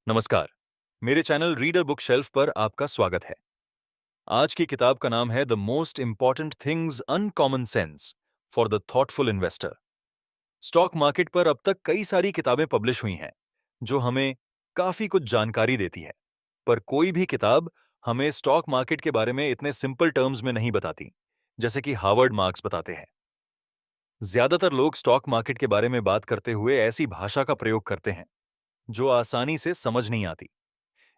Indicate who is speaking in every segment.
Speaker 1: नमस्कार। मेरे channel reader book shelf पर आपका स्वागत है। आज की किताब का नाम है the most important things uncommon sense for the thoughtful investor. Stock market पर अब तक कई सारी किताबें पब्लिश हुई हैं जो हमें काफी कुछ जानकारी देती है, पर कोई भी किताब हमें स्टॉक मार्केट के बारे में इतने सिंपल टर्म्स में नहीं बताती जैसे कि हार्वर्ड मार्क्स बताते हैं। ज्यादातर लोग स्टॉक मार्केट के बारे में बात करते हुए ऐसी भाषा का प्रयोग करते हैं जो आसानी से समझ नहीं आती,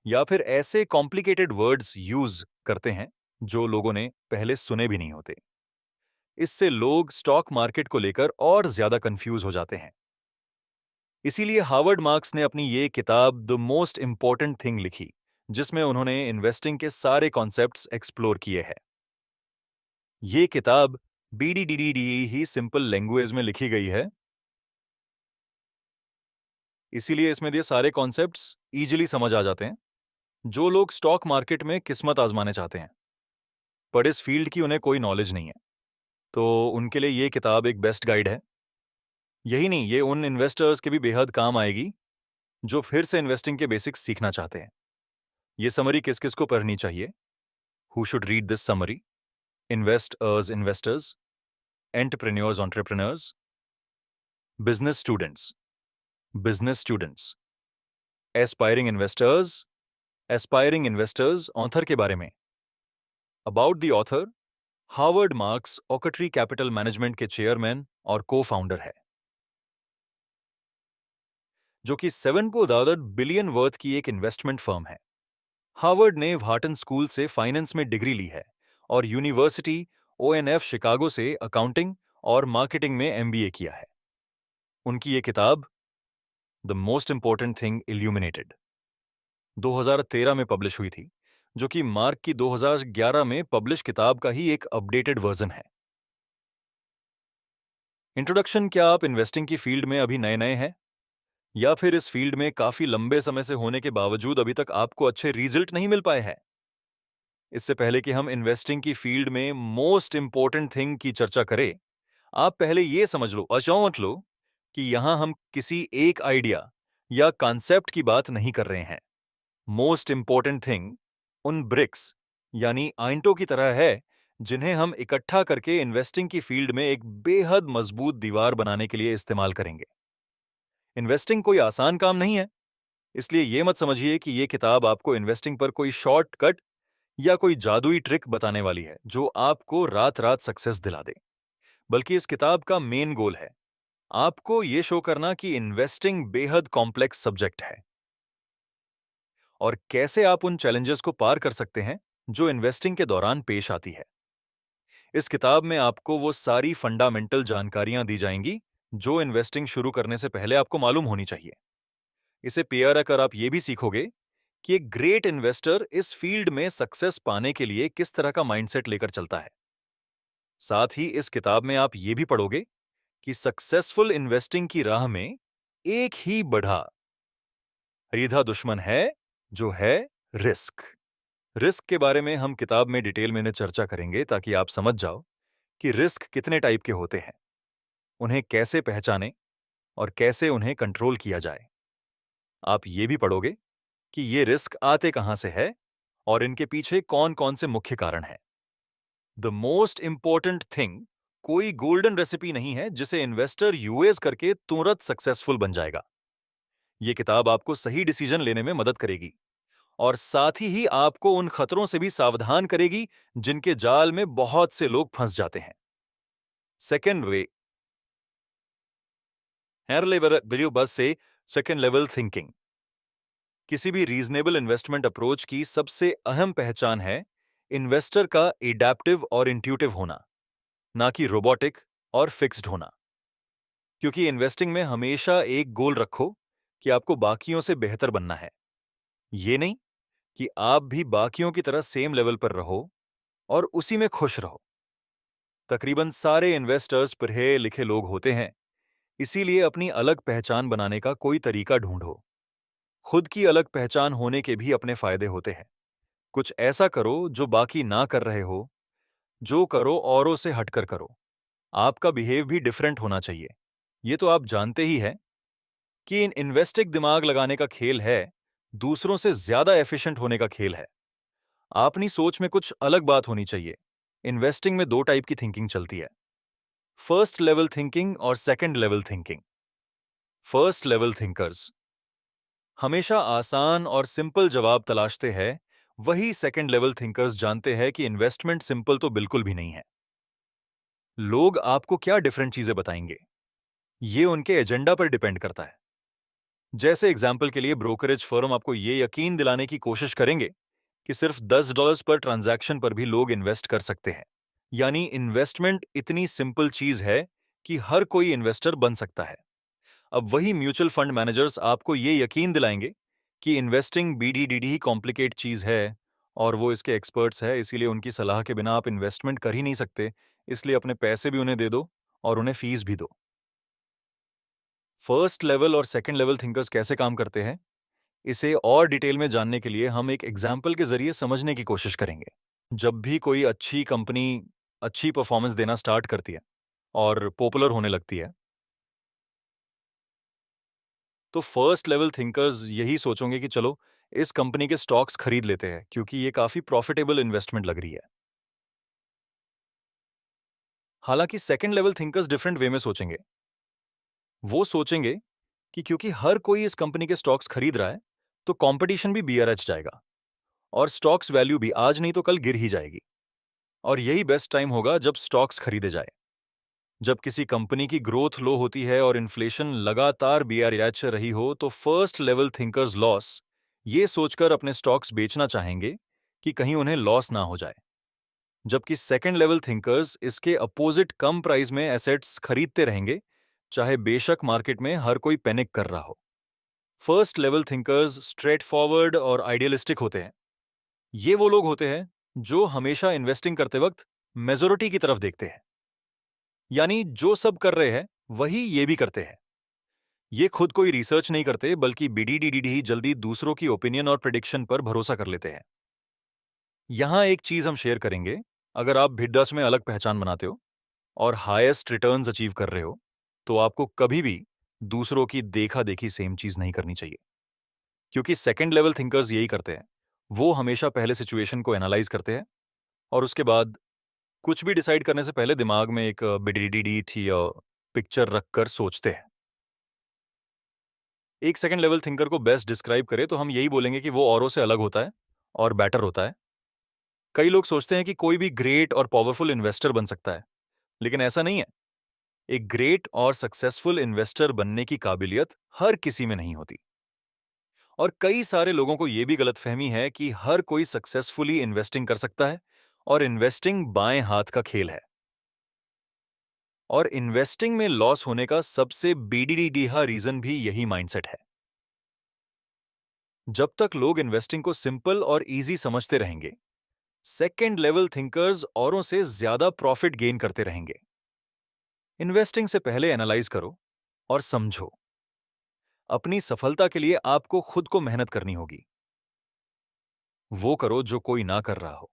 Speaker 1: या फिर ऐसे कॉम्प्लिकेटेड वर्ड्स यूज करते हैं जो लोगों ने पहले सुने भी नहीं होते। इससे लोग स्टॉक मार्केट को लेकर और ज्यादा कंफ्यूज हो जाते हैं। इसीलिए हार्वर्ड मार्क्स ने अपनी ये किताब द मोस्ट इंपॉर्टेंट थिंग लिखी, जिसमें उन्होंने इन्वेस्टिंग के सारे कॉन्सेप्ट्स एक्सप्लोर किए हैं। ये किताब BDDDD ही सिंपल लैंग्वेज में लिखी गई है, इसीलिए इसमें दिए सारे कॉन्सेप्ट्स इजीली समझ आ जाते हैं जो लोग स्टॉक मार्केट में किस्मत आजमाने चाहते हैं पर इस फील्ड की उन्हें कोई नॉलेज नहीं है, तो उनके लिए ये किताब एक बेस्ट गाइड है। यही नहीं, ये उन इन्वेस्टर्स के भी बेहद काम आएगी जो फिर से इन्वेस्टिंग के बेसिक्स सीखना चाहते हैं। ये समरी किस किस को पढ़नी चाहिए? Who should read this summary? Investors investors, entrepreneurs entrepreneurs, business students, aspiring investors author के बारे में। About the author, Howard Marks Oaktree Capital Management के चेयरमैन और को फाउंडर है, जो कि 7 बिलियन वर्थ की एक इन्वेस्टमेंट फर्म है। हार्वर्ड ने व्हार्टन स्कूल से फाइनेंस में डिग्री ली है और यूनिवर्सिटी ONF शिकागो से अकाउंटिंग और मार्केटिंग में MBA किया है। उनकी ये किताब the most important thing illuminated 2013 में पब्लिश हुई थी, जो कि मार्क की 2011 में पब्लिश किताब का ही एक अपडेटेड वर्जन है। इंट्रोडक्शन, क्या आप इन्वेस्टिंग की फील्ड में अभी नए नए हैं या फिर इस फील्ड में काफी लंबे समय से होने के बावजूद अभी तक आपको अच्छे रिजल्ट नहीं मिल पाए हैं? इससे पहले कि हम इन्वेस्टिंग की फील्ड में मोस्ट इंपॉर्टेंट थिंग की चर्चा करें, आप पहले यह समझ लो, अचौंध लो, कि यहां हम किसी एक आइडिया या कॉन्सेप्ट की बात नहीं कर रहे हैं। मोस्ट इंपॉर्टेंट थिंग उन ब्रिक्स यानी आइंटों की तरह है जिन्हें हम इकट्ठा करके इन्वेस्टिंग की फील्ड में एक बेहद मजबूत दीवार बनाने के लिए इस्तेमाल करेंगे। इन्वेस्टिंग कोई आसान काम नहीं है, इसलिए यह मत समझिए कि यह किताब आपको इन्वेस्टिंग पर कोई शॉर्टकट या कोई जादुई ट्रिक बताने वाली है जो आपको रात रात सक्सेस दिला दे। बल्कि इस किताब का मेन गोल है आपको यह शो करना कि इन्वेस्टिंग बेहद कॉम्प्लेक्स सब्जेक्ट है और कैसे आप उन चैलेंजेस को पार कर सकते हैं जो इन्वेस्टिंग के दौरान पेश आती है। इस किताब में आपको वो सारी फंडामेंटल जानकारियां दी जाएंगी जो इन्वेस्टिंग शुरू करने से पहले आपको मालूम होनी चाहिए। इसे पेयर कर आप ये भी सीखोगे कि एक ग्रेट इन्वेस्टर इस फील्ड में सक्सेस पाने के लिए किस तरह का माइंडसेट लेकर चलता है। साथ ही इस किताब में आप ये भी पढ़ोगे कि सक्सेसफुल इन्वेस्टिंग की राह में एक ही बड़ा रीधा दुश्मन है, जो है रिस्क। रिस्क के बारे में हम किताब में डिटेल में चर्चा करेंगे ताकि आप समझ जाओ कि रिस्क कितने टाइप के होते हैं, उन्हें कैसे पहचानें और कैसे उन्हें कंट्रोल किया जाए। आप ये भी पढ़ोगे कि ये रिस्क आते कहां से है और इनके पीछे कौन कौन से मुख्य कारण हैं। द मोस्ट इंपॉर्टेंट थिंग कोई गोल्डन रेसिपी नहीं है जिसे इन्वेस्टर यूएस करके तुरंत सक्सेसफुल बन जाएगा। ये किताब आपको सही डिसीजन लेने में मदद करेगी और साथ ही आपको उन खतरों से भी सावधान करेगी जिनके जाल में बहुत से लोग फंस जाते हैं। सेकेंड वे लेवल बस से सेकेंड लेवल थिंकिंग। किसी भी रीजनेबल इन्वेस्टमेंट अप्रोच की सबसे अहम पहचान है इन्वेस्टर का एडैप्टिव और इंट्यूटिव होना, ना कि रोबोटिक और फिक्स्ड होना। क्योंकि इन्वेस्टिंग में हमेशा एक गोल रखो कि आपको बाकियों से बेहतर बनना है, ये नहीं कि आप भी बाकियों की तरह सेम लेवल पर रहो और उसी में खुश रहो। तकरीबन सारे इन्वेस्टर्स पढ़े लिखे लोग होते हैं, इसीलिए अपनी अलग पहचान बनाने का कोई तरीका ढूंढो। खुद की अलग पहचान होने के भी अपने फायदे होते हैं। कुछ ऐसा करो जो बाकी ना कर रहे हो, जो करो औरों से हटकर करो। आपका बिहेव भी डिफरेंट होना चाहिए। ये तो आप जानते ही हैं कि इन इन्वेस्टिंग दिमाग लगाने का खेल है, दूसरों से ज्यादा एफिशिएंट होने का खेल है। अपनी सोच में कुछ अलग बात होनी चाहिए। इन्वेस्टिंग में दो टाइप की थिंकिंग चलती है, फर्स्ट लेवल थिंकिंग और second level thinking. First level thinkers हमेशा आसान और सिंपल जवाब तलाशते हैं, वही सेकंड लेवल थिंकर्स जानते हैं कि इन्वेस्टमेंट सिंपल तो बिल्कुल भी नहीं है। लोग आपको क्या डिफरेंट चीजें बताएंगे, ये उनके एजेंडा पर डिपेंड करता है। जैसे एग्जाम्पल के लिए ब्रोकरेज फर्म आपको ये यकीन दिलाने की कोशिश करेंगे कि सिर्फ $10 पर ट्रांजैक्शन पर भी लोग इन्वेस्ट कर सकते हैं। यानी इन्वेस्टमेंट इतनी सिंपल चीज है कि हर कोई इन्वेस्टर बन सकता है। अब वही म्यूचुअल फंड मैनेजर्स आपको ये यकीन दिलाएंगे कि इन्वेस्टिंग बीडीडीडी ही कॉम्प्लिकेट चीज है और वो इसके एक्सपर्ट्स है, इसीलिए उनकी सलाह के बिना आप इन्वेस्टमेंट कर ही नहीं सकते, इसलिए अपने पैसे भी उन्हें दे दो और उन्हें फीस भी दो। फर्स्ट लेवल और सेकंड लेवल थिंकर्स कैसे काम करते हैं, इसे और डिटेल में जानने के लिए हम एक एग्जाम्पल के जरिए समझने की कोशिश करेंगे। जब भी कोई अच्छी कंपनी अच्छी परफॉर्मेंस देना स्टार्ट करती है और पॉपुलर होने लगती है, तो फर्स्ट लेवल थिंकर्स यही सोचेंगे कि चलो इस कंपनी के स्टॉक्स खरीद लेते हैं क्योंकि ये काफी प्रॉफिटेबल इन्वेस्टमेंट लग रही है। हालांकि second level thinkers different way में सोचेंगे। वो सोचेंगे कि क्योंकि हर कोई इस कंपनी के स्टॉक्स खरीद रहा है, तो कंपटीशन भी बीआरएच जाएगा और स्टॉक्स वैल्यू भी आज नहीं तो कल गिर ही जाएगी। और यही बेस्ट टाइम होगा जब स्टॉक्स खरीदे जाए। जब किसी कंपनी की ग्रोथ लो होती है और इन्फ्लेशन लगातार बीआरएच रही हो, तो फर्स्ट लेवल थिंकर्स लॉस ये सोचकर अपने स्टॉक्स बेचना चाहेंगे कि कहीं उन्हें लॉस ना हो जाए। जबकि सेकंड लेवल थिंकर्स इसके अपोजिट कम प्राइस में एसेट्स खरीदते रहेंगे, चाहे बेशक मार्केट में हर कोई पैनिक कर रहा हो। First level thinkers straight forward और आइडियलिस्टिक होते हैं। ये वो लोग होते हैं जो हमेशा इन्वेस्टिंग करते वक्त मेजोरिटी की तरफ देखते हैं, यानी जो सब कर रहे हैं वही ये भी करते हैं। ये खुद कोई रिसर्च नहीं करते, बल्कि बीडीडीडी ही जल्दी दूसरों की ओपिनियन और प्रिडिक्शन पर भरोसा कर लेते हैं। यहां एक चीज हम शेयर करेंगे, अगर आप भिड्डास में अलग पहचान बनाते हो और हाईएस्ट रिटर्न्स अचीव कर रहे हो, तो आपको कभी भी दूसरों की देखा देखी सेम चीज नहीं करनी चाहिए। क्योंकि सेकंड लेवल थिंकर्स यही करते हैं, वो हमेशा पहले सिचुएशन को एनालाइज करते हैं और उसके बाद कुछ भी डिसाइड करने से पहले दिमाग में एक बीडीडीडी थी पिक्चर रखकर सोचते हैं। एक सेकंड लेवल थिंकर को बेस्ट डिस्क्राइब करें तो हम यही बोलेंगे कि वो औरों से अलग होता है और बेटर होता है। कई लोग सोचते हैं कि कोई भी ग्रेट और पावरफुल इन्वेस्टर बन सकता है, लेकिन ऐसा नहीं है। एक ग्रेट और सक्सेसफुल इन्वेस्टर बनने की काबिलियत हर किसी में नहीं होती। और कई सारे लोगों को यह भी गलतफहमी है कि हर कोई सक्सेसफुली इन्वेस्टिंग कर सकता है और इन्वेस्टिंग बाएं हाथ का खेल है। और इन्वेस्टिंग में लॉस होने का सबसे बेडीडीहा रीजन भी यही माइंडसेट है। जब तक लोग इन्वेस्टिंग को सिंपल और इजी समझते रहेंगे, सेकेंड लेवल थिंकर्स औरों से ज्यादा प्रॉफिट गेन करते रहेंगे। इन्वेस्टिंग से पहले एनालाइज करो और समझो। अपनी सफलता के लिए आपको खुद को मेहनत करनी होगी। वो करो जो कोई ना कर रहा हो।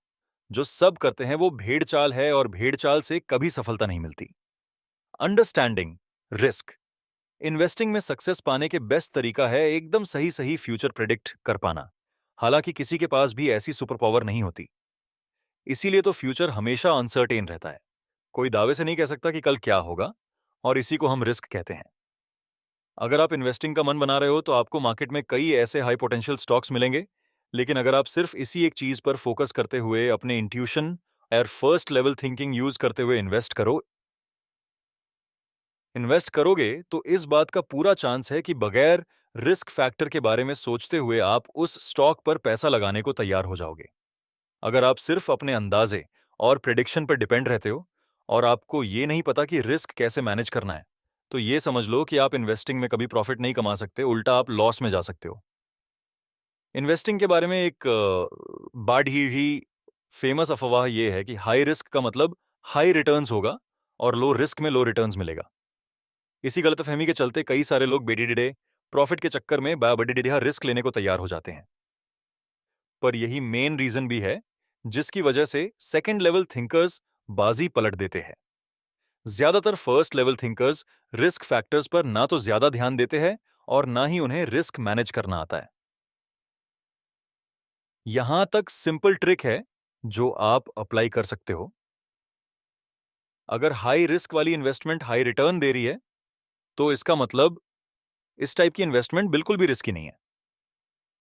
Speaker 1: जो सब करते हैं वो भेड़चाल है और भेड़चाल से कभी सफलता नहीं मिलती। Understanding risk. इन्वेस्टिंग में सक्सेस पाने के बेस्ट तरीका है एकदम सही सही फ्यूचर प्रिडिक्ट कर पाना। हालांकि किसी के पास भी ऐसी सुपर पावर नहीं होती, इसीलिए तो फ्यूचर हमेशा अनसर्टेन रहता है। कोई दावे से नहीं कह सकता कि कल क्या होगा, और इसी को हम रिस्क कहते हैं। अगर आप इन्वेस्टिंग का मन बना रहे हो तो आपको मार्केट में कई ऐसे हाई पोटेंशियल स्टॉक्स मिलेंगे, लेकिन अगर आप सिर्फ इसी एक चीज पर फोकस करते हुए अपने इंट्यूशन और फर्स्ट लेवल थिंकिंग यूज करते हुए इन्वेस्ट करोगे तो इस बात का पूरा चांस है कि बगैर रिस्क फैक्टर के बारे में सोचते हुए आप उस स्टॉक पर पैसा लगाने को तैयार हो जाओगे। अगर आप सिर्फ अपने अंदाजे और प्रिडिक्शन पर डिपेंड रहते हो और आपको ये नहीं पता कि रिस्क कैसे मैनेज करना है, तो ये समझ लो कि आप इन्वेस्टिंग में कभी प्रॉफिट नहीं कमा सकते, उल्टा आप लॉस में जा सकते हो। इन्वेस्टिंग के बारे में एक बाढ़ी हुई फेमस अफवाह यह है कि हाई रिस्क का मतलब हाई रिटर्न्स होगा और लो रिस्क में लो रिटर्न्स मिलेगा। इसी गलतफहमी के चलते कई सारे लोग बेडिडे प्रॉफिट के चक्कर में बड़िडिया रिस्क लेने को तैयार हो जाते हैं। पर यही मेन रीजन भी है जिसकी वजह से सेकंड लेवल थिंकर्स बाजी पलट देते हैं। ज्यादातर first level thinkers risk factors पर ना तो ज्यादा ध्यान देते हैं और ना ही उन्हें रिस्क मैनेज करना आता है। यहां तक सिंपल ट्रिक है जो आप अप्लाई कर सकते हो। अगर हाई रिस्क वाली इन्वेस्टमेंट हाई रिटर्न दे रही है, तो इसका मतलब इस टाइप की इन्वेस्टमेंट बिल्कुल भी रिस्की नहीं है।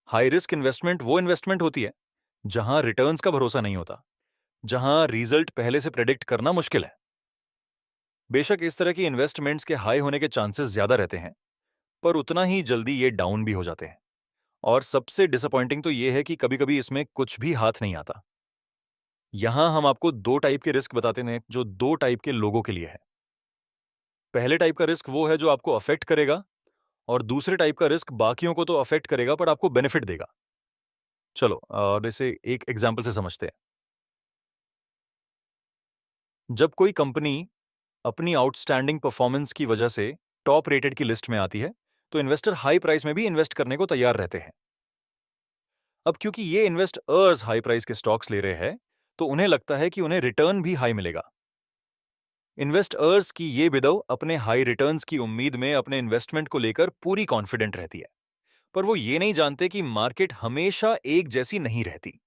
Speaker 1: हाई रिस्क इन्वेस्टमेंट वो इन्वेस्टमेंट होती है जहां रिटर्न्स का भरोसा नहीं होता, जहां रिजल्ट पहले से प्रेडिक्ट करना मुश्किल है। बेशक इस तरह की इन्वेस्टमेंट्स के हाई होने के चांसेस ज्यादा रहते हैं, पर उतना ही जल्दी ये डाउन भी हो जाते हैं। और सबसे डिसअपॉइंटिंग तो ये है कि कभी-कभी इसमें कुछ भी हाथ नहीं आता। यहां हम आपको दो टाइप के रिस्क बताते हैं जो दो टाइप के लोगों के लिए है। पहले टाइप का रिस्क वो है जो आपको अफेक्ट करेगा, और दूसरे टाइप का रिस्क बाकियों को तो अफेक्ट करेगा पर आपको बेनिफिट देगा। चलो और इसे एक एग्जाम्पल से समझते हैं। जब कोई कंपनी अपनी आउटस्टैंडिंग परफॉर्मेंस की वजह से टॉप रेटेड की लिस्ट में आती है, तो इन्वेस्टर हाई प्राइस में भी इन्वेस्ट करने को तैयार रहते हैं। अब क्योंकि ये इन्वेस्टर्स हाई प्राइस के स्टॉक्स ले रहे हैं, तो उन्हें लगता है कि उन्हें रिटर्न भी हाई मिलेगा। इन्वेस्टर्स की ये विदव अपने हाई रिटर्न्स की उम्मीद में अपने इन्वेस्टमेंट को लेकर पूरी कॉन्फिडेंट रहती है, पर वो ये नहीं जानते कि मार्केट हमेशा एक जैसी नहीं रहती।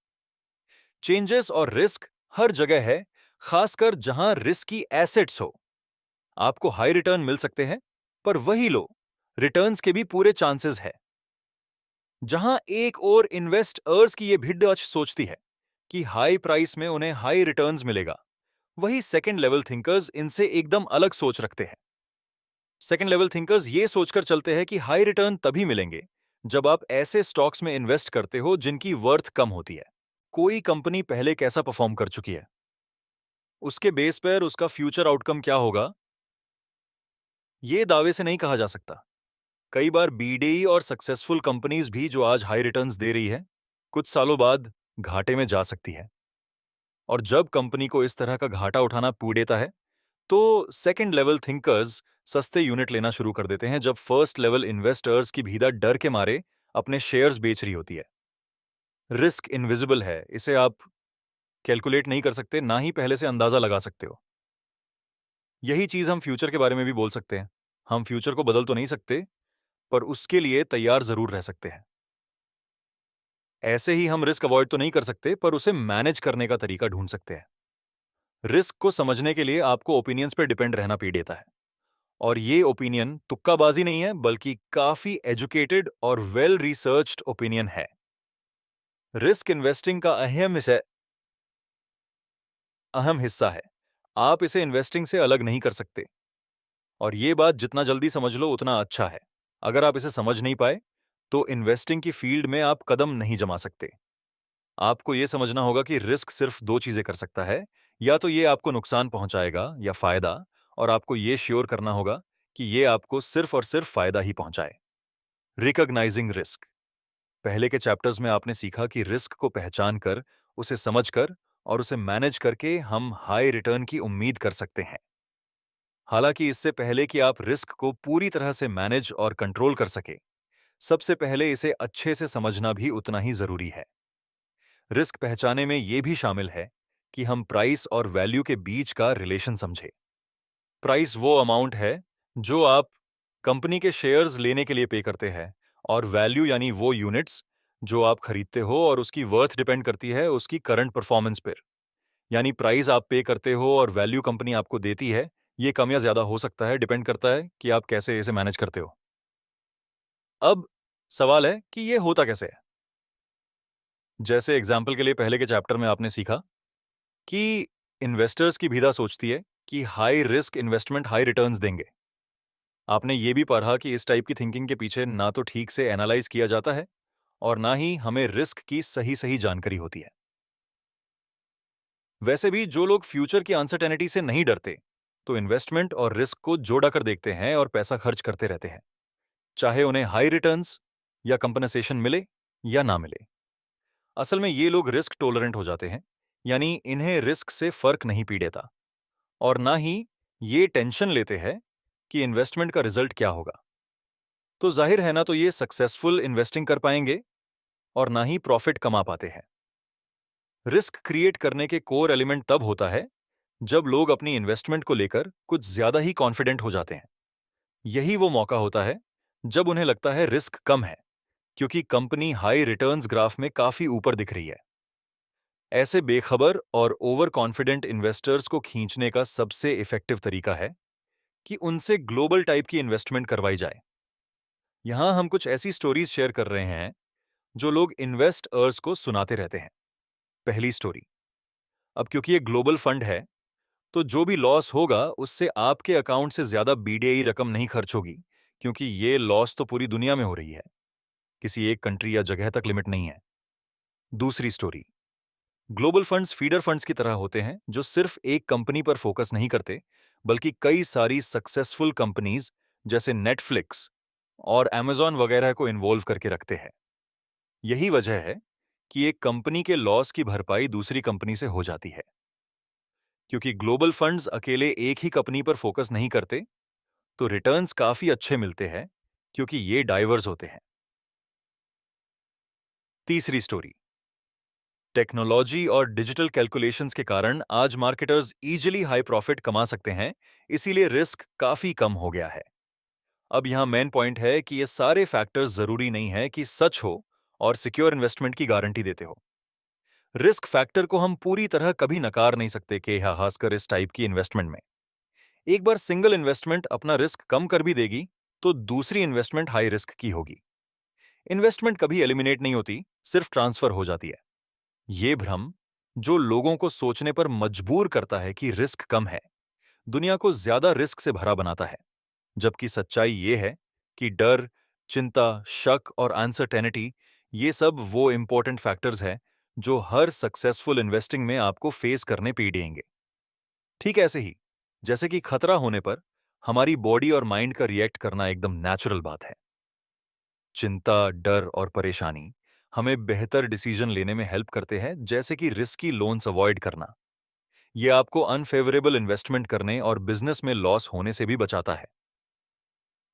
Speaker 1: चेंजेस और रिस्क हर जगह है, खासकर जहां रिस्की एसेट्स हो। आपको हाई रिटर्न मिल सकते हैं, पर वही लो रिटर्न्स के भी पूरे चांसेस है। जहां एक और इन्वेस्टर्स की ये भिड्ड सोचती है कि हाई प्राइस में उन्हें हाई रिटर्न्स मिलेगा, वही सेकंड लेवल थिंकर्स इनसे एकदम अलग सोच रखते हैं। सेकंड लेवल थिंकर्स ये सोचकर चलते हैं कि हाई रिटर्न तभी मिलेंगे जब आप ऐसे स्टॉक्स में इन्वेस्ट करते हो जिनकी वर्थ कम होती है। कोई कंपनी पहले कैसा परफॉर्म कर चुकी है, उसके बेस पर उसका फ्यूचर आउटकम क्या होगा, ये दावे से नहीं कहा जा सकता। कई बार बीडीई और सक्सेसफुल कंपनीज भी जो आज हाई रिटर्न्स दे रही है, कुछ सालों बाद घाटे में जा सकती है। और जब कंपनी को इस तरह का घाटा उठाना पीड़ेता है, तो सेकंड लेवल थिंकर्स सस्ते यूनिट लेना शुरू कर देते हैं जब फर्स्ट लेवल इन्वेस्टर्स की भीड़ डर के मारे अपने शेयर्स बेच रही होती है। रिस्क इनविजिबल है, इसे आप कैलकुलेट नहीं कर सकते, ना ही पहले से अंदाजा लगा सकते हो। यही चीज हम फ्यूचर के बारे में भी बोल सकते हैं। हम फ्यूचर को बदल तो नहीं सकते, पर उसके लिए तैयार जरूर रह सकते हैं। ऐसे ही हम रिस्क अवॉइड तो नहीं कर सकते, पर उसे मैनेज करने का तरीका ढूंढ सकते हैं। रिस्क को समझने के लिए आपको ओपिनियंस पर डिपेंड रहना पड़ता है, और ये ओपिनियन तुक्काबाजी नहीं है, बल्कि काफी एजुकेटेड और वेल रिसर्च्ड ओपिनियन है। रिस्क इन्वेस्टिंग का अहम हिस्सा है। आप इसे इन्वेस्टिंग से अलग नहीं कर सकते, और ये बात जितना जल्दी समझ लो उतना अच्छा है। अगर आप इसे समझ नहीं पाए, तो इन्वेस्टिंग की फील्ड में आप कदम नहीं जमा सकते। आपको यह समझना होगा कि रिस्क सिर्फ दो चीजें कर सकता है, या तो ये आपको नुकसान पहुंचाएगा या फायदा, और आपको ये श्योर करना होगा कि ये आपको सिर्फ और सिर्फ फायदा ही पहुंचाए। Recognising risk. पहले के चैप्टर्स में आपने सीखा कि रिस्क को पहचान कर, उसे समझकर और उसे मैनेज करके हम हाई रिटर्न की उम्मीद कर सकते हैं। हालांकि इससे पहले कि आप रिस्क को पूरी तरह से मैनेज और कंट्रोल कर सके, सबसे पहले इसे अच्छे से समझना भी उतना ही जरूरी है। रिस्क पहचाने में यह भी शामिल है कि हम प्राइस और वैल्यू के बीच का रिलेशन समझें। प्राइस वो अमाउंट है जो आप कंपनी के शेयर्स लेने के लिए पे करते हैं, और वैल्यू यानी वो यूनिट्स जो आप खरीदते हो, और उसकी वर्थ डिपेंड करती है उसकी करंट परफॉर्मेंस पर। यानी प्राइस आप पे करते हो और वैल्यू कंपनी आपको देती है, ये कम या ज्यादा हो सकता है, डिपेंड करता है कि आप कैसे इसे मैनेज करते हो। अब सवाल है कि ये होता कैसे है। जैसे एग्जाम्पल के लिए पहले के चैप्टर में आपने सीखा कि इन्वेस्टर्स की भीदा सोचती है कि high risk investment high returns देंगे। आपने ये भी पढ़ा कि इस टाइप की थिंकिंग के पीछे ना तो ठीक से एनालाइज किया जाता है, और ना ही हमें रिस्क की सही सही जानकारी होती है। वैसे भी जो लोग फ्यूचर की अनसर्टेनिटी से नहीं डरते, तो इन्वेस्टमेंट और रिस्क को जोड़ा कर देखते हैं और पैसा खर्च करते रहते हैं, चाहे उन्हें हाई रिटर्न्स या कंपनसेशन मिले या ना मिले। असल में ये लोग रिस्क टॉलरेंट हो जाते हैं, यानी इन्हें रिस्क से फर्क नहीं पड़ता, और ना ही ये टेंशन लेते हैं कि इन्वेस्टमेंट का रिजल्ट क्या होगा। तो जाहिर है ना, तो ये सक्सेसफुल इन्वेस्टिंग कर पाएंगे और ना ही प्रॉफिट कमा पाते हैं। रिस्क क्रिएट करने के कोर एलिमेंट तब होता है जब लोग अपनी इन्वेस्टमेंट को लेकर कुछ ज्यादा ही कॉन्फिडेंट हो जाते हैं। यही वो मौका होता है जब उन्हें लगता है रिस्क कम है, क्योंकि कंपनी हाई रिटर्न्स ग्राफ में काफी ऊपर दिख रही है। ऐसे बेखबर और ओवर कॉन्फिडेंट इन्वेस्टर्स को खींचने का सबसे इफेक्टिव तरीका है कि उनसे ग्लोबल टाइप की इन्वेस्टमेंट करवाई जाए। यहां हम कुछ ऐसी स्टोरीज शेयर कर रहे हैं जो लोग इन्वेस्टर्स को सुनाते रहते हैं। पहली स्टोरी। अब क्योंकि ये ग्लोबल फंड है, तो जो भी लॉस होगा उससे आपके अकाउंट से ज्यादा बीडीआई रकम नहीं खर्च होगी, क्योंकि ये लॉस तो पूरी दुनिया में हो रही है, किसी एक कंट्री या जगह तक लिमिट नहीं है। दूसरी story. Global funds feeder funds की तरह होते हैं जो सिर्फ एक कंपनी पर फोकस नहीं करते, बल्कि कई सारी सक्सेसफुल कंपनीज जैसे नेटफ्लिक्स और अमेजॉन वगैरह को इन्वॉल्व करके रखते हैं। यही वजह है कि एक कंपनी के लॉस की भरपाई दूसरी कंपनी से हो जाती है। क्योंकि ग्लोबल फंड्स अकेले एक ही कंपनी पर फोकस नहीं करते, तो रिटर्न्स काफी अच्छे मिलते हैं, क्योंकि ये डाइवर्स होते हैं। तीसरी स्टोरी। टेक्नोलॉजी और डिजिटल कैलकुलेशंस के कारण आज मार्केटर्स इजीली हाई प्रॉफिट कमा सकते हैं, इसीलिए रिस्क काफी कम हो गया है। अब यहां मेन पॉइंट है कि ये सारे फैक्टर्स जरूरी नहीं है कि सच हो और सिक्योर इन्वेस्टमेंट की गारंटी देते हो। रिस्क फैक्टर को हम पूरी तरह कभी नकार नहीं सकते कि खासकर इस टाइप की इन्वेस्टमेंट में। एक बार सिंगल इन्वेस्टमेंट अपना रिस्क कम कर भी देगी, तो दूसरी इन्वेस्टमेंट हाई रिस्क की होगी। इन्वेस्टमेंट कभी एलिमिनेट नहीं होती, सिर्फ ट्रांसफर हो जाती है। ये भ्रम जो लोगों को सोचने पर मजबूर करता है कि रिस्क कम है, दुनिया को ज्यादा रिस्क से भरा बनाता है। जबकि सच्चाई ये है कि डर, चिंता, शक और अनसर्टेनिटी, ये सब वो इंपॉर्टेंट फैक्टर्स हैं जो हर सक्सेसफुल इन्वेस्टिंग में आपको फेस करने पड़ेंगे। ठीक ऐसे ही जैसे कि खतरा होने पर हमारी बॉडी और माइंड का रिएक्ट करना एकदम नेचुरल बात है। चिंता, डर और परेशानी हमें बेहतर डिसीजन लेने में हेल्प करते हैं, जैसे कि रिस्की लोन्स अवॉइड करना। ये आपको अनफेवरेबल इन्वेस्टमेंट करने और बिजनेस में लॉस होने से भी बचाता है।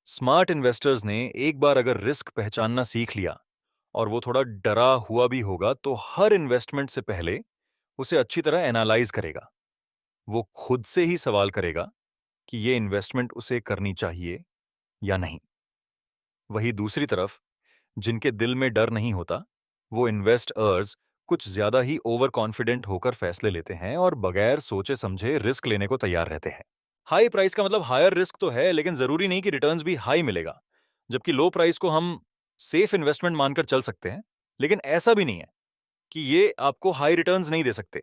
Speaker 1: स्मार्ट इन्वेस्टर्स ने एक बार अगर रिस्क पहचानना सीख लिया और वो थोड़ा डरा हुआ भी होगा, तो हर इन्वेस्टमेंट से पहले उसे अच्छी तरह एनालाइज करेगा। वो खुद से ही सवाल करेगा कि ये इन्वेस्टमेंट उसे करनी चाहिए या नहीं। वही दूसरी तरफ जिनके दिल में डर नहीं होता, वो इन्वेस्टर्स कुछ ज्यादा ही ओवर कॉन्फिडेंट होकर फैसले लेते हैं और बगैर सोचे समझे रिस्क लेने को तैयार रहते हैं। हाई प्राइस का मतलब हायर रिस्क तो है, लेकिन जरूरी नहीं कि रिटर्न्स भी हाई मिलेगा। जबकि लो प्राइस को हम सेफ इन्वेस्टमेंट मानकर चल सकते हैं, लेकिन ऐसा भी नहीं है कि ये आपको हाई रिटर्न्स नहीं दे सकते।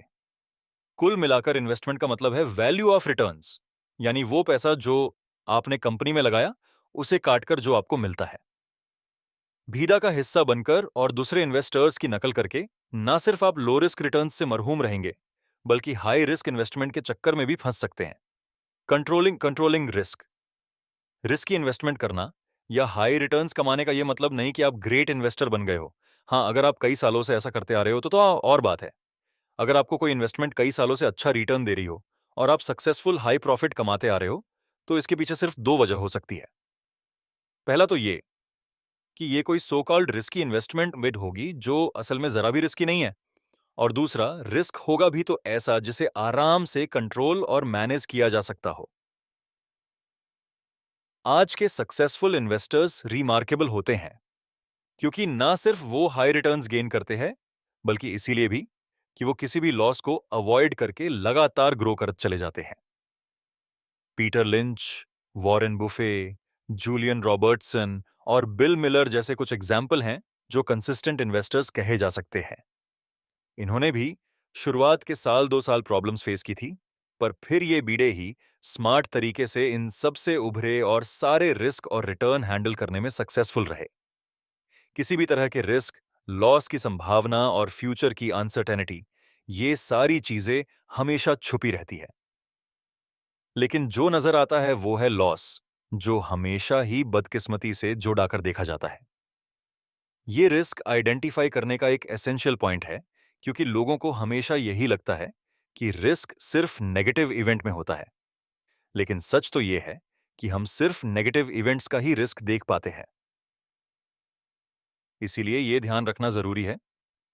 Speaker 1: कुल मिलाकर इन्वेस्टमेंट का मतलब है वैल्यू ऑफ रिटर्न्स, यानी वो पैसा जो आपने कंपनी में लगाया उसे काटकर जो आपको मिलता है। भीदा का हिस्सा बनकर और दूसरे इन्वेस्टर्स की नकल करके ना सिर्फ आप लो रिस्क रिटर्न्स से मरहूम रहेंगे, बल्कि हाई रिस्क इन्वेस्टमेंट के चक्कर में भी फंस सकते हैं। Controlling risk. रिस्की इन्वेस्टमेंट करना या हाई रिटर्न्स कमाने का यह मतलब नहीं कि आप ग्रेट इन्वेस्टर बन गए हो। हाँ, अगर आप कई सालों से ऐसा करते आ रहे हो तो और बात है। अगर आपको कोई इन्वेस्टमेंट कई सालों से अच्छा रिटर्न दे रही हो और आप सक्सेसफुल हाई प्रॉफिट कमाते आ रहे हो, तो इसके पीछे सिर्फ दो वजह हो सकती है। पहला तो ये कि ये कोई so called risky investment mid होगी जो असल में जरा भी रिस्की नहीं है, और दूसरा, रिस्क होगा भी तो ऐसा जिसे आराम से कंट्रोल और मैनेज किया जा सकता हो। आज के सक्सेसफुल इन्वेस्टर्स रिमार्केबल होते हैं क्योंकि ना सिर्फ वो हाई रिटर्न्स गेन करते हैं, बल्कि इसीलिए भी कि वो किसी भी लॉस को अवॉइड करके लगातार ग्रो करते चले जाते हैं। Peter Lynch, Warren Buffett, Julian Robertson और बिल मिलर जैसे कुछ एग्जाम्पल हैं जो कंसिस्टेंट इन्वेस्टर्स कहे जा सकते हैं। इन्होंने भी शुरुआत के साल 2 साल प्रॉब्लम्स फेस की थी, पर फिर ये बीड़े ही स्मार्ट तरीके से इन सब से उभरे और सारे रिस्क और रिटर्न हैंडल करने में सक्सेसफुल रहे। किसी भी तरह के रिस्क, लॉस की संभावना और फ्यूचर की अनसर्टेनिटी, ये सारी चीजें हमेशा छुपी रहती है। लेकिन जो नजर आता है वो है लॉस, जो हमेशा ही बदकिस्मती से जोड़ाकर देखा जाता है। ये रिस्क आइडेंटिफाई करने का एक एसेंशियल पॉइंट है, क्योंकि लोगों को हमेशा यही लगता है कि रिस्क सिर्फ नेगेटिव इवेंट में होता है। लेकिन सच तो ये है कि हम सिर्फ नेगेटिव इवेंट्स का ही रिस्क देख पाते हैं। इसीलिए ये ध्यान रखना जरूरी है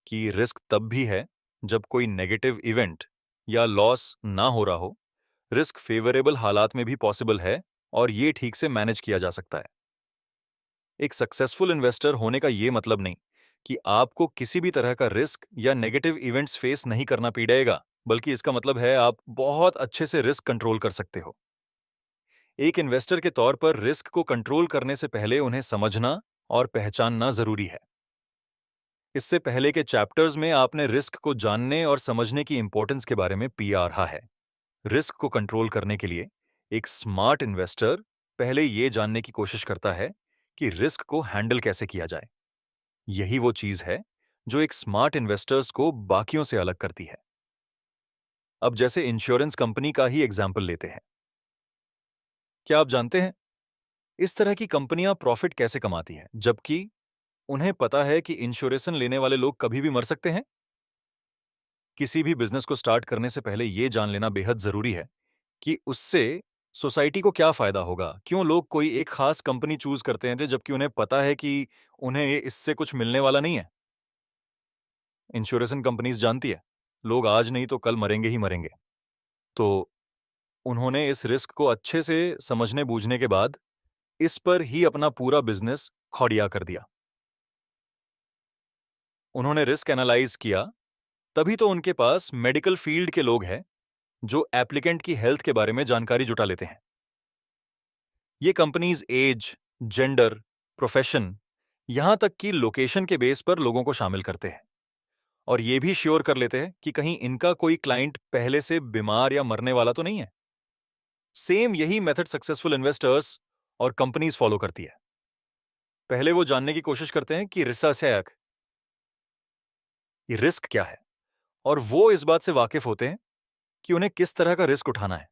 Speaker 1: कि रिस्क तब भी है जब कोई नेगेटिव इवेंट या लॉस ना हो रहा हो। रिस्क फेवरेबल हालात में भी पॉसिबल है और ये ठीक से मैनेज किया जा सकता है। एक सक्सेसफुल इन्वेस्टर होने का ये मतलब नहीं कि आपको किसी भी तरह का रिस्क या नेगेटिव इवेंट्स फेस नहीं करना पड़ेगा, बल्कि इसका मतलब है आप बहुत अच्छे से रिस्क कंट्रोल कर सकते हो। एक इन्वेस्टर के तौर पर रिस्क को कंट्रोल करने से पहले उन्हें समझना और पहचानना जरूरी है। इससे पहले के चैप्टर्स में आपने रिस्क को जानने और समझने की इंपॉर्टेंस के बारे में पिया रहा है। रिस्क को कंट्रोल करने के लिए एक स्मार्ट इन्वेस्टर पहले ये जानने की कोशिश करता है कि रिस्क को हैंडल कैसे किया जाए। यही वो चीज है जो एक स्मार्ट इन्वेस्टर्स को बाकियों से अलग करती है। अब जैसे इंश्योरेंस कंपनी का ही एग्जाम्पल लेते हैं। क्या आप जानते हैं इस तरह की कंपनियां प्रॉफिट कैसे कमाती हैं, जबकि उन्हें पता है कि इंश्योरेंस लेने वाले लोग कभी भी मर सकते हैं? किसी भी बिजनेस को स्टार्ट करने से पहले यह जान लेना बेहद जरूरी है कि उससे सोसाइटी को क्या फायदा होगा। क्यों लोग कोई एक खास कंपनी चूज करते हैं जबकि उन्हें पता है कि उन्हें इससे कुछ मिलने वाला नहीं है। इंश्योरेंस कंपनीज जानती है लोग आज नहीं तो कल मरेंगे ही मरेंगे, तो उन्होंने इस रिस्क को अच्छे से समझने बूझने के बाद इस पर ही अपना पूरा बिजनेस खौडिया कर दिया। उन्होंने रिस्क एनालाइज किया, तभी तो उनके पास मेडिकल फील्ड के लोग हैं जो एप्लीकेंट की हेल्थ के बारे में जानकारी जुटा लेते हैं। ये कंपनीज एज, जेंडर, प्रोफेशन, यहां तक कि लोकेशन के बेस पर लोगों को शामिल करते हैं और ये भी श्योर कर लेते हैं कि कहीं इनका कोई क्लाइंट पहले से बीमार या मरने वाला तो नहीं है। सेम यही मेथड सक्सेसफुल इन्वेस्टर्स और कंपनीज फॉलो करती है। पहले वो जानने की कोशिश करते हैं कि रिस्क ये रिस्क क्या है, और वो इस बात से वाकिफ होते हैं कि उन्हें किस तरह का रिस्क उठाना है।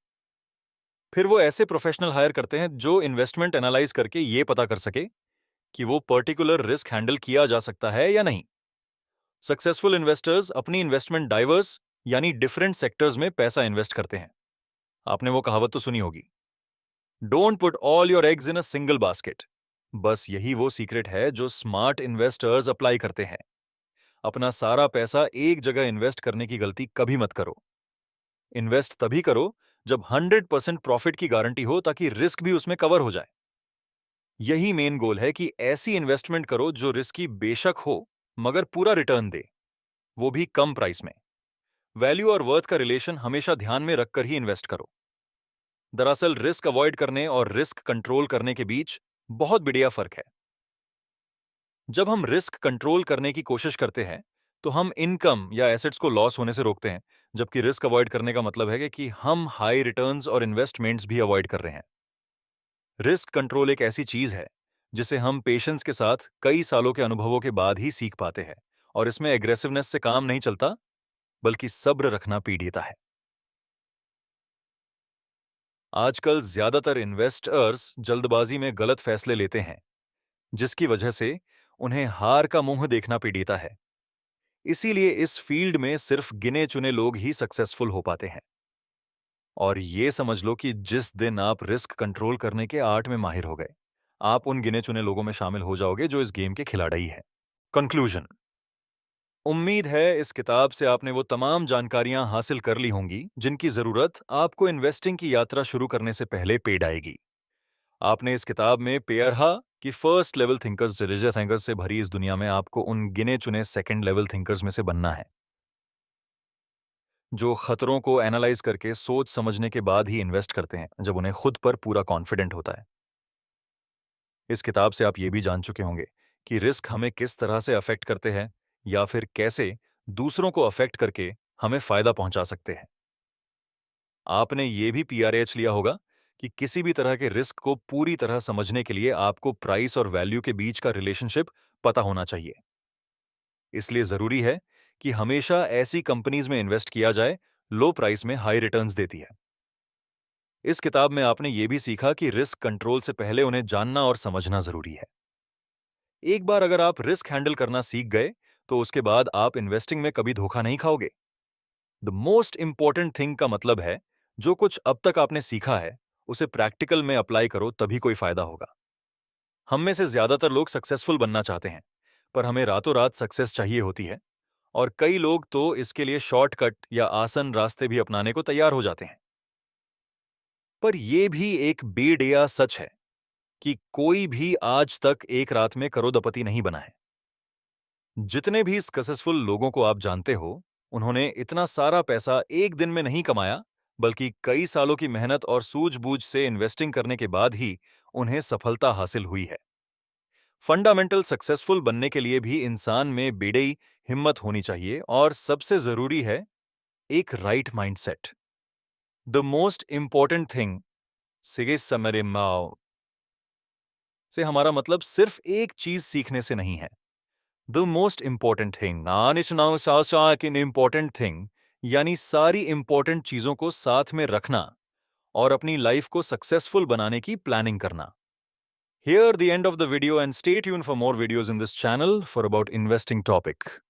Speaker 1: फिर वो ऐसे प्रोफेशनल हायर करते हैं जो इन्वेस्टमेंट एनालाइज करके ये पता कर सके कि वो पर्टिकुलर रिस्क हैंडल किया जा सकता है या नहीं। सक्सेसफुल इन्वेस्टर्स अपनी इन्वेस्टमेंट डाइवर्स यानी डिफरेंट सेक्टर्स में पैसा इन्वेस्ट करते हैं। आपने वो कहावत तो सुनी होगी, don't put all your eggs in a single basket. बस यही वो सीक्रेट है जो स्मार्ट इन्वेस्टर्स अप्लाई करते हैं। अपना सारा पैसा एक जगह इन्वेस्ट करने की गलती कभी मत करो। इन्वेस्ट तभी करो जब 100% प्रॉफिट की गारंटी हो, ताकि रिस्क भी उसमें कवर हो जाए। यही मेन गोल है कि ऐसी इन्वेस्टमेंट करो जो रिस्की बेशक हो मगर पूरा रिटर्न दे, वो भी कम प्राइस में। वैल्यू और वर्थ का रिलेशन हमेशा ध्यान में रखकर ही इन्वेस्ट करो। दरअसल रिस्क अवॉइड करने और रिस्क कंट्रोल करने के बीच बहुत बढ़िया फर्क है। जब हम रिस्क कंट्रोल करने की कोशिश करते हैं तो हम इनकम या एसेट्स को लॉस होने से रोकते हैं, जबकि रिस्क अवॉइड करने का मतलब है कि हम हाई रिटर्न्स और इन्वेस्टमेंट्स भी अवॉइड कर रहे हैं। रिस्क कंट्रोल एक ऐसी चीज है जिसे हम पेशेंस के साथ कई सालों के अनुभवों के बाद ही सीख पाते हैं, और इसमें एग्रेसिवनेस से काम नहीं चलता, बल्कि सब्र रखना पीड़िता है। आजकल ज्यादातर इन्वेस्टर्स जल्दबाजी में गलत फैसले लेते हैं, जिसकी वजह से उन्हें हार का मुंह देखना पीड़िता है। इसीलिए इस फील्ड में सिर्फ गिने चुने लोग ही सक्सेसफुल हो पाते हैं। और ये समझ लो कि जिस दिन आप रिस्क कंट्रोल करने के आर्ट में माहिर हो गए, आप उन गिने चुने लोगों में शामिल हो जाओगे जो इस गेम के खिलाड़ी हैं। कंक्लूजन। उम्मीद है इस किताब से आपने वो तमाम जानकारियां हासिल कर ली होंगी जिनकी जरूरत आपको इन्वेस्टिंग की यात्रा शुरू करने से पहले पेड़ आएगी। आपने इस किताब में पेयरहा कि first level thinkers religious thinkers से भरी इस दुनिया में आपको उन गिने चुने सेकंड लेवल थिंकर्स में से बनना है, जो खतरों को एनालाइज करके सोच समझने के बाद ही इन्वेस्ट करते हैं जब उन्हें खुद पर पूरा कॉन्फिडेंट होता है। इस किताब से आप ये भी जान चुके होंगे कि रिस्क हमें किस तरह से अफेक्ट करते हैं, या फिर कैसे दूसरों को अफेक्ट करके हमें फायदा पहुंचा सकते हैं। आपने ये भी पीआरएच लिया होगा कि किसी भी तरह के रिस्क को पूरी तरह समझने के लिए आपको प्राइस और वैल्यू के बीच का रिलेशनशिप पता होना चाहिए। इसलिए जरूरी है कि हमेशा ऐसी कंपनीज में इन्वेस्ट किया जाए लो प्राइस में हाई रिटर्न्स देती है। इस किताब में आपने ये भी सीखा कि रिस्क कंट्रोल से पहले उन्हें जानना और समझना जरूरी है। एक बार अगर आप रिस्क हैंडल करना सीख गए तो उसके बाद आप इन्वेस्टिंग में कभी धोखा नहीं खाओगे। द मोस्ट इंपॉर्टेंट थिंग का मतलब है, जो कुछ अब तक आपने सीखा है उसे प्रैक्टिकल में अप्लाई करो, तभी कोई फायदा होगा। हम में से ज्यादातर लोग सक्सेसफुल बनना चाहते हैं, पर हमें रातों रात सक्सेस चाहिए होती है, और कई लोग तो इसके लिए शॉर्टकट या आसान रास्ते भी अपनाने को तैयार हो जाते हैं। पर यह भी एक बेडिया सच है कि कोई भी आज तक एक रात में करोड़पति नहीं बना है। जितने भी सक्सेसफुल लोगों को आप जानते हो, उन्होंने इतना सारा पैसा एक दिन में नहीं कमाया, बल्कि कई सालों की मेहनत और सूझबूझ से इन्वेस्टिंग करने के बाद ही उन्हें सफलता हासिल हुई है। फंडामेंटल सक्सेसफुल बनने के लिए भी इंसान में बेड़ई हिम्मत होनी चाहिए और सबसे जरूरी है एक right mindset. The most important thing सिगे समरिमाओ से हमारा मतलब सिर्फ एक चीज सीखने से नहीं है। The most important thing important thing यानी सारी इंपॉर्टेंट चीजों को साथ में रखना और अपनी लाइफ को सक्सेसफुल बनाने की प्लानिंग करना। Here the end of the video and stay tuned for more videos in this channel for about investing topic.